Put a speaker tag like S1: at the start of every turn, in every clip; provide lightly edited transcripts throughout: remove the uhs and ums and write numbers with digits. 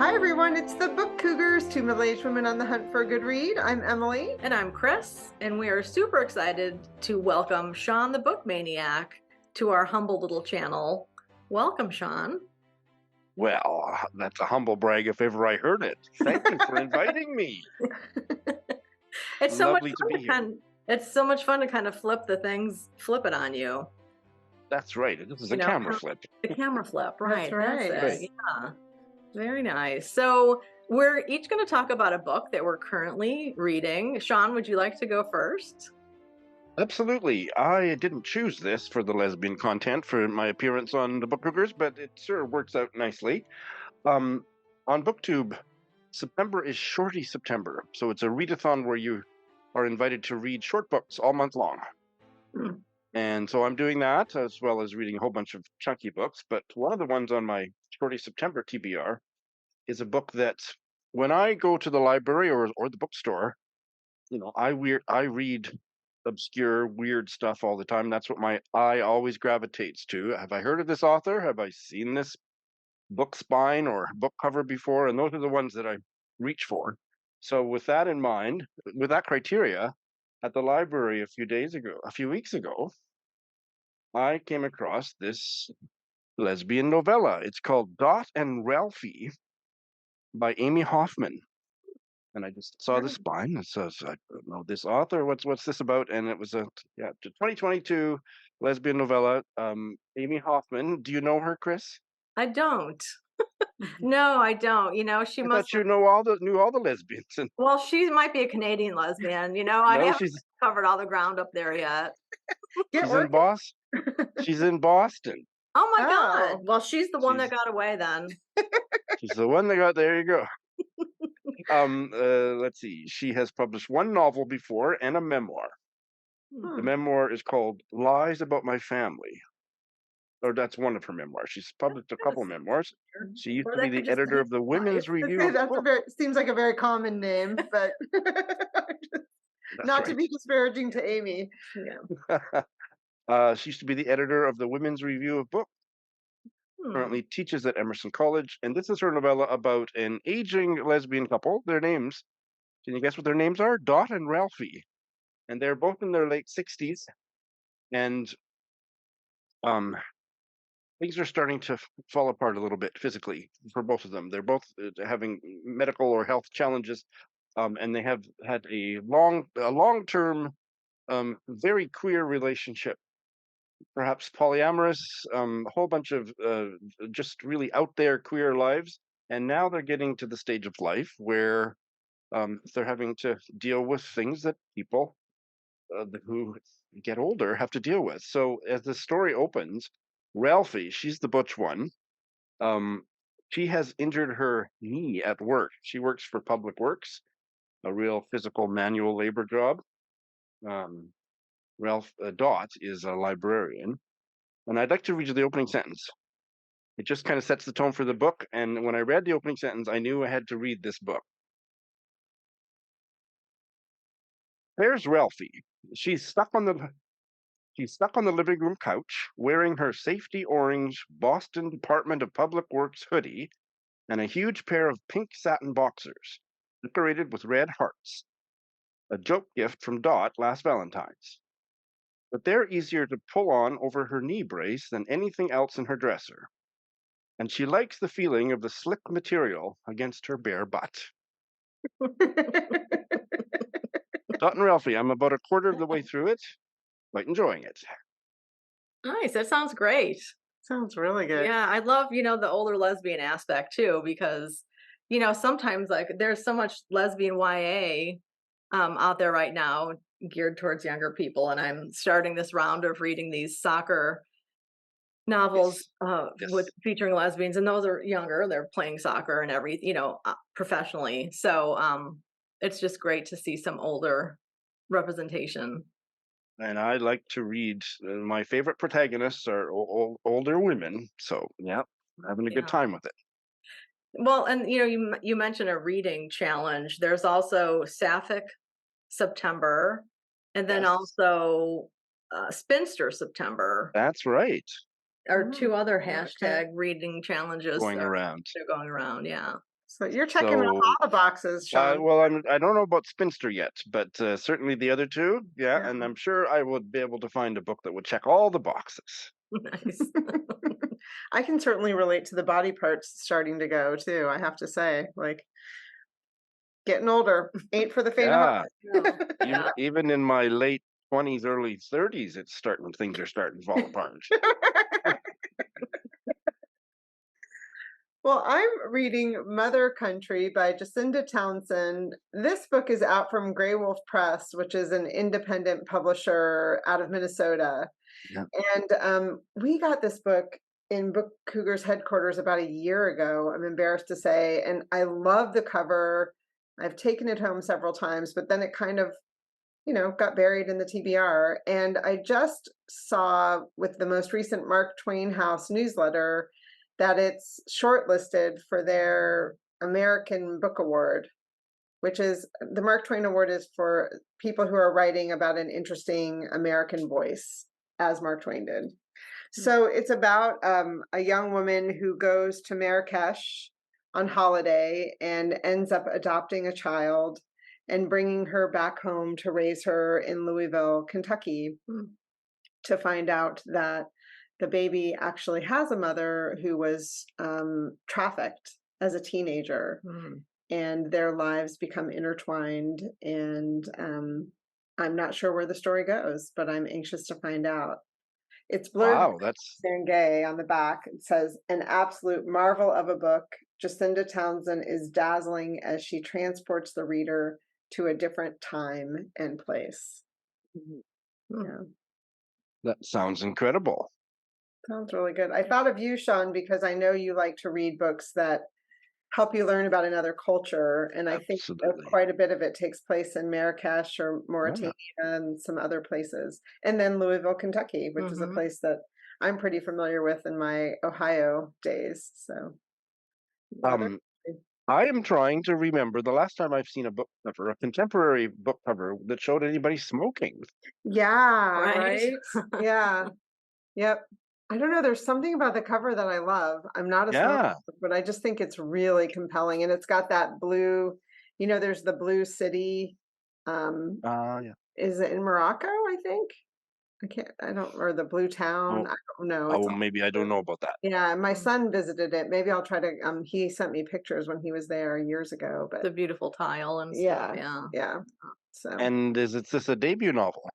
S1: Hi everyone, it's the Book Cougars, two middle-aged women on the hunt for a good read. I'm Emily.
S2: And I'm Chris, and we are super excited to welcome Shawn the Book Maniac to our humble little channel. Welcome, Shawn.
S3: Well, that's a humble brag if ever I heard it. Thank you for inviting me.
S2: It's so
S3: Lovely
S2: much
S3: to
S2: fun
S3: be here.
S2: it's so much fun to kind of flip it on you.
S3: That's right. This is a
S2: You know,
S3: camera flip.
S2: The camera flip, right?
S1: That's right.
S2: That's it. Yeah. Very nice. So we're each going to talk about a book that we're currently reading. Shawn, would you like to go first?
S3: Absolutely. I didn't choose this for the lesbian content for my appearance on the Book Cougars, but it sure works out nicely. On BookTube, September is Shorty September. So it's a readathon where you are invited to read short books all month long.
S2: Hmm.
S3: And so I'm doing that as well as reading a whole bunch of chunky books. But one of the ones on my Shorty September TBR is a book that when I go to the library or the bookstore, I read obscure, weird stuff all the time. That's what my eye always gravitates to. Have I heard of this author? Have I seen this book spine or book cover before? And those are the ones that I reach for. So with that in mind, with that criteria, at the library a few weeks ago, I came across this lesbian novella. It's called Dot and Ralphie by Amy Hoffman. And I just saw the spine. It says, I don't know this author. What's this about? And it was a 2022 lesbian novella. Amy Hoffman. Do you know her, Chris?
S2: I don't. No, I don't. She
S3: I
S2: must
S3: thought
S2: have.
S3: you knew all the lesbians. And
S2: Well, she might be a Canadian lesbian. I
S3: no,
S2: haven't covered all the ground up there yet.
S3: she's in Boston. She's in Boston.
S2: Oh my God. Well, she's the one that got away then.
S3: She's the one that got. There you go. Let's see. She has published one novel before and a memoir. The memoir is called Lies About My Family. Or that's one of her memoirs. She's published a couple memoirs. She used to be the editor of the Women's Review of Books.
S1: Seems like a very common name, but not to be disparaging to Amy.
S3: Yeah. She used to be the editor of the Women's Review of Books. Currently teaches at Emerson College, and this is her novella about an aging lesbian couple. Their names, can you guess what their names are? Dot and Ralphie. And they're both in their late 60s. And things are starting to fall apart a little bit physically for both of them. They're both having medical or health challenges, and they have had a long-term, very queer relationship, perhaps polyamorous, a whole bunch of just really out there queer lives. And now they're getting to the stage of life where they're having to deal with things that people who get older have to deal with. So as the story opens, Ralphie, she's the butch one. She has injured her knee at work. She works for Public Works, a real physical manual labor job. Ralph Dot is a librarian. And I'd like to read you the opening sentence. It just kind of sets the tone for the book. And when I read the opening sentence, I knew I had to read this book. There's Ralphie. She's stuck on the living room couch, wearing her safety orange Boston Department of Public Works hoodie and a huge pair of pink satin boxers, decorated with red hearts. A joke gift from Dot last Valentine's. But they're easier to pull on over her knee brace than anything else in her dresser. And she likes the feeling of the slick material against her bare butt. Dot and Ralphie, I'm about a quarter of the way through it. Quite enjoying it.
S2: Nice. That sounds great.
S1: Sounds really good.
S2: Yeah, I love, the older lesbian aspect too, because, sometimes like there's so much lesbian YA out there right now geared towards younger people. And I'm starting this round of reading these soccer novels
S3: Yes.
S2: with featuring lesbians, and those are younger. They're playing soccer and everything, professionally. So it's just great to see some older representation.
S3: And I like to read. My favorite protagonists are older women. So yeah, having a good time with it.
S2: Well, and you mentioned a reading challenge. There's also Sapphic September, and then also Spinster September.
S3: That's right.
S2: Or two other hashtag reading challenges
S3: going around.
S2: They're going around, yeah.
S1: So you're checking off
S3: So,
S1: all the boxes, Sean.
S3: well, I don't know about Spinster yet, but certainly the other two, yeah.
S1: Yeah.
S3: And I'm sure I would be able to find a book that would check all the boxes.
S2: Nice.
S1: I can certainly relate to the body parts starting to go too, I have to say. Like getting older, ain't for the faint of
S3: Yeah,
S1: heart.
S2: Yeah.
S3: even in my late 20s, early 30s, things are starting to fall apart.
S1: Well, I'm reading Mother Country by Jacinda Townsend. This book is out from Grey Wolf Press, which is an independent publisher out of Minnesota.
S3: Yeah.
S1: And we got this book in Book Cougars headquarters about a year ago, I'm embarrassed to say. And I love the cover. I've taken it home several times, but then it kind of, got buried in the TBR. And I just saw with the most recent Mark Twain House newsletter that it's shortlisted for their American Book Award, which is the Mark Twain Award is for people who are writing about an interesting American voice, as Mark Twain did. So it's about a young woman who goes to Marrakesh on holiday and ends up adopting a child and bringing her back home to raise her in Louisville, Kentucky, to find out that the baby actually has a mother who was trafficked as a teenager, and their lives become intertwined. And I'm not sure where the story goes, but I'm anxious to find out. It's blurred
S3: Wow, that's
S1: and gay on the back. It says, an absolute marvel of a book. Jacinda Townsend is dazzling as she transports the reader to a different time and place. Yeah.
S3: that sounds incredible.
S1: Sounds really good. I thought of you, Sean, because I know you like to read books that help you learn about another culture. And I think
S3: Absolutely.
S1: quite a bit of it takes place in Marrakesh or Mauritania and some other places. And then Louisville, Kentucky, which is a place that I'm pretty familiar with in my Ohio days. So
S3: I am trying to remember the last time I've seen a book cover, a contemporary book cover that showed anybody smoking.
S1: yeah,
S2: Right?
S1: right? Yeah. Yep. I don't know. There's something about the cover that I love. I'm not a smoker,
S3: Yeah.
S1: but I just think it's really compelling. And it's got that blue, there's the blue city.
S3: Yeah.
S1: Is it in Morocco, I think? Or the blue town.
S3: Oh,
S1: I don't know. It's
S3: maybe I don't know about that.
S1: yeah, my son visited it. Maybe I'll try to, he sent me pictures when he was there years ago, but
S2: The beautiful tile and stuff. Yeah.
S1: yeah. So
S3: And is this a debut novel?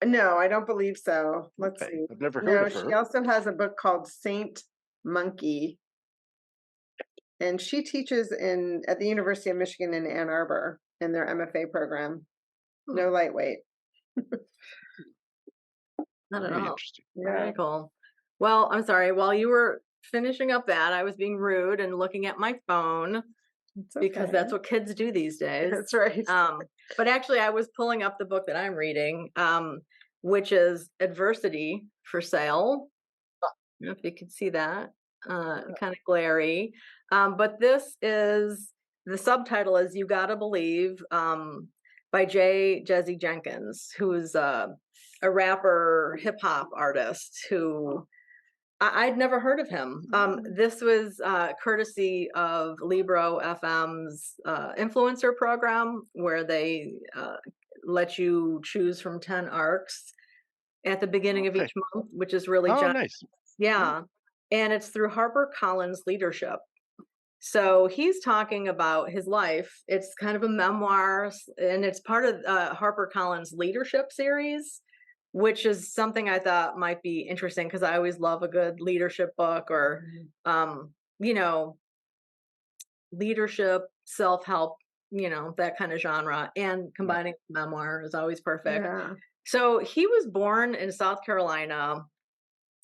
S1: no, I don't believe so. Let's
S3: Okay,
S1: see.
S3: I've never heard
S1: No,
S3: of
S1: she
S3: her.
S1: also has a book called Saint Monkey, and she teaches at the University of Michigan in Ann Arbor in their MFA program. No lightweight.
S2: I don't
S3: Very
S2: know.
S3: interesting.
S2: Very cool. Well, I'm sorry. While you were finishing up that, I was being rude and looking at my phone because that's what kids do these days.
S1: That's right.
S2: But actually, I was pulling up the book that I'm reading, which is Adversity for Sale. I don't know if you can see that. Kind of glary. But this is the subtitle is You Gotta Believe by Jay Jeezy Jenkins, who's a rapper, hip hop artist who I'd never heard of him. This was courtesy of Libro FM's influencer program, where they let you choose from 10 arcs at the beginning of each month, which is really generous.
S3: Nice.
S2: Yeah. And it's through HarperCollins Leadership. So he's talking about his life. It's kind of a memoir, and it's part of HarperCollins Leadership series, which is something I thought might be interesting because I always love a good leadership book or, leadership, self-help, that kind of genre. And combining memoir is always perfect.
S1: Yeah.
S2: So he was born in South Carolina,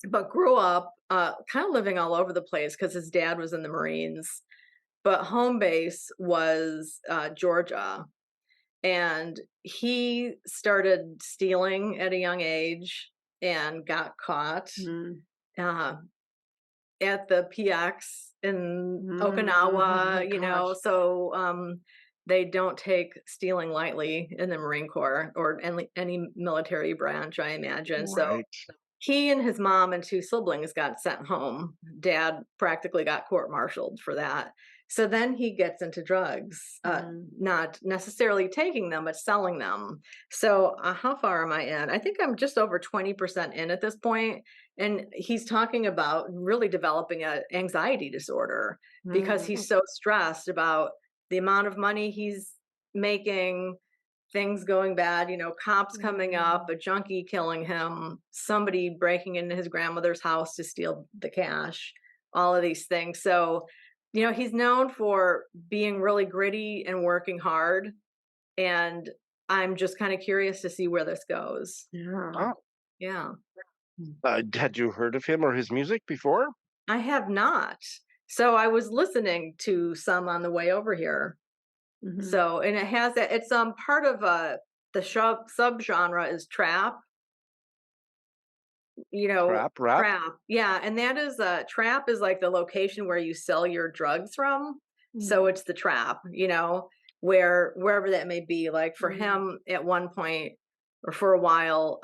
S2: but grew up kind of living all over the place because his dad was in the Marines. But home base was Georgia. And he started stealing at a young age and got caught at the PX in Okinawa, so they don't take stealing lightly in the Marine Corps or any military branch, I imagine. So he and his mom and two siblings got sent home. Dad practically got court-martialed for that. So then he gets into drugs, not necessarily taking them, but selling them. So how far am I in? I think I'm just over 20% in at this point. And he's talking about really developing an anxiety disorder because he's so stressed about the amount of money he's making, things going bad, cops coming up, a junkie killing him, somebody breaking into his grandmother's house to steal the cash, all of these things. So, he's known for being really gritty and working hard. And I'm just kind of curious to see where this goes.
S1: Yeah.
S3: Oh,
S2: Yeah.
S3: had you heard of him or his music before?
S2: I have not. So I was listening to some on the way over here. So, and it has that, it's part of the subgenre is trap,
S3: Rap.
S2: trap. Yeah. And that is trap is like the location where you sell your drugs from. So it's the trap, wherever that may be. Like for him at one point or for a while,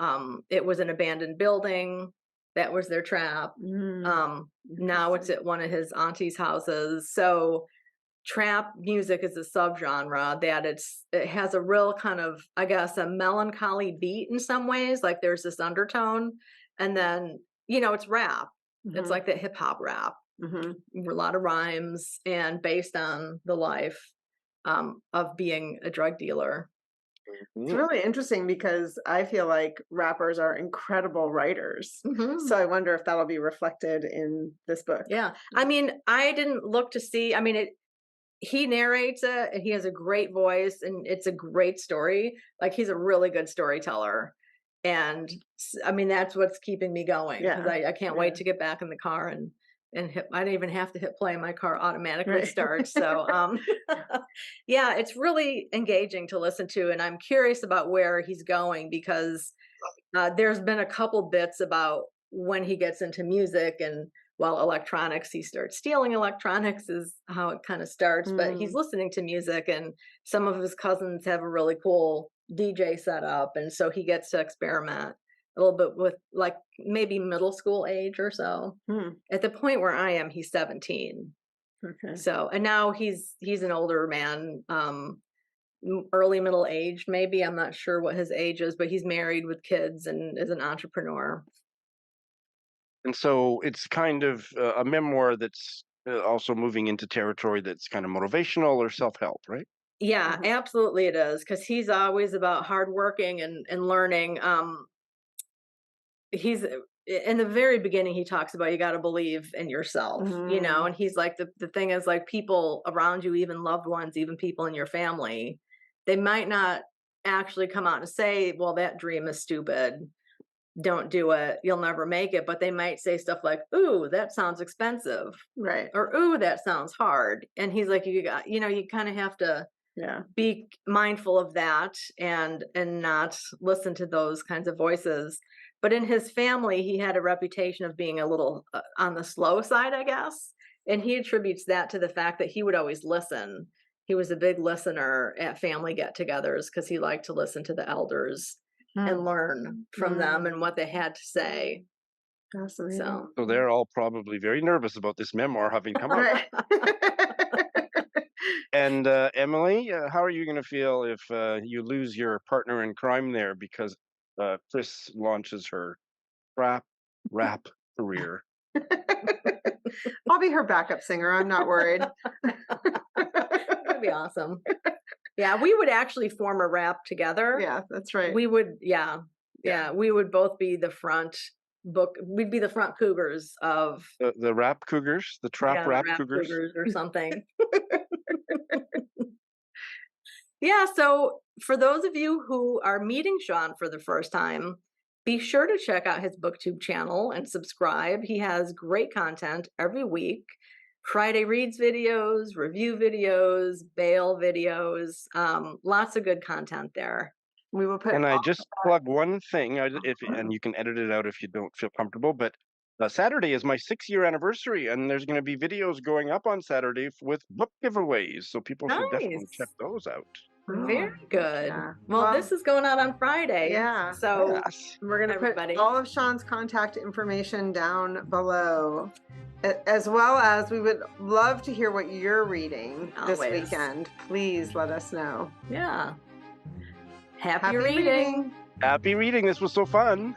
S2: it was an abandoned building. That was their trap. Now it's at one of his auntie's houses. So trap music is a subgenre that it has a real kind of, I guess, a melancholy beat in some ways. Like there's this undertone, and then it's rap. It's like the hip hop rap. A lot of rhymes and based on the life of being a drug dealer.
S1: It's really interesting because I feel like rappers are incredible writers. So I wonder if that'll be reflected in this book.
S2: Yeah. I mean, I didn't look to see, he narrates it and he has a great voice and it's a great story. Like he's a really good storyteller. And that's what's keeping me going because I can't wait to get back in the car and I don't even have to hit play. My car automatically starts. So, yeah, it's really engaging to listen to. And I'm curious about where he's going because there's been a couple bits about when he gets into music and electronics, he starts stealing electronics is how it kind of starts, but he's listening to music and some of his cousins have a really cool DJ setup. And so he gets to experiment a little bit with like maybe middle school age or so. At the point where I am, he's 17.
S1: Okay.
S2: So, and now he's an older man, early middle age, maybe. I'm not sure what his age is, but he's married with kids and is an entrepreneur.
S3: And so it's kind of a memoir that's also moving into territory that's kind of motivational or self-help, right?
S2: Yeah, absolutely it is. Because he's always about hardworking and learning. He's in the very beginning, he talks about you got to believe in yourself, and he's like, the thing is like people around you, even loved ones, even people in your family, they might not actually come out and say, well, that dream is stupid. Don't do it. You'll never make it. But they might say stuff like, ooh, that sounds expensive.
S1: Right.
S2: Or, ooh, that sounds hard. And he's like, you kind of have to be mindful of that and not listen to those kinds of voices. But in his family, he had a reputation of being a little on the slow side, I guess. And he attributes that to the fact that he would always listen. He was a big listener at family get-togethers because he liked to listen to the elders and learn from them and what they had to say.
S1: Fascinating.
S3: So they're all probably very nervous about this memoir having come out. And Emily, how are you going to feel if you lose your partner in crime there because Chris launches her rap career?
S1: I'll be her backup singer. I'm not worried.
S2: That'd be awesome. Yeah, we would actually form a rap together.
S1: Yeah, that's right.
S2: We would, yeah. We would both be the front we'd be the front Cougars of
S3: the rap Cougars, the trap rap Cougars
S2: or something. Yeah, so for those of you who are meeting Shawn for the first time, be sure to check out his BookTube channel and subscribe. He has great content every week. Friday Reads videos, review videos, bail videos, lots of good content there.
S1: We will put.
S3: And I just plug one thing, and you can edit it out if you don't feel comfortable, but Saturday is my 6-year anniversary, and there's going to be videos going up on Saturday with book giveaways, so people should definitely check those out.
S2: Very good. Yeah. Well, this is going out on Friday.
S1: Yeah.
S2: So
S1: we're going to put all of Shawn's contact information down below. As well as we would love to hear what you're reading this
S2: Always.
S1: weekend. Please let us know.
S2: Yeah. Happy reading.
S3: Happy reading. This was so fun.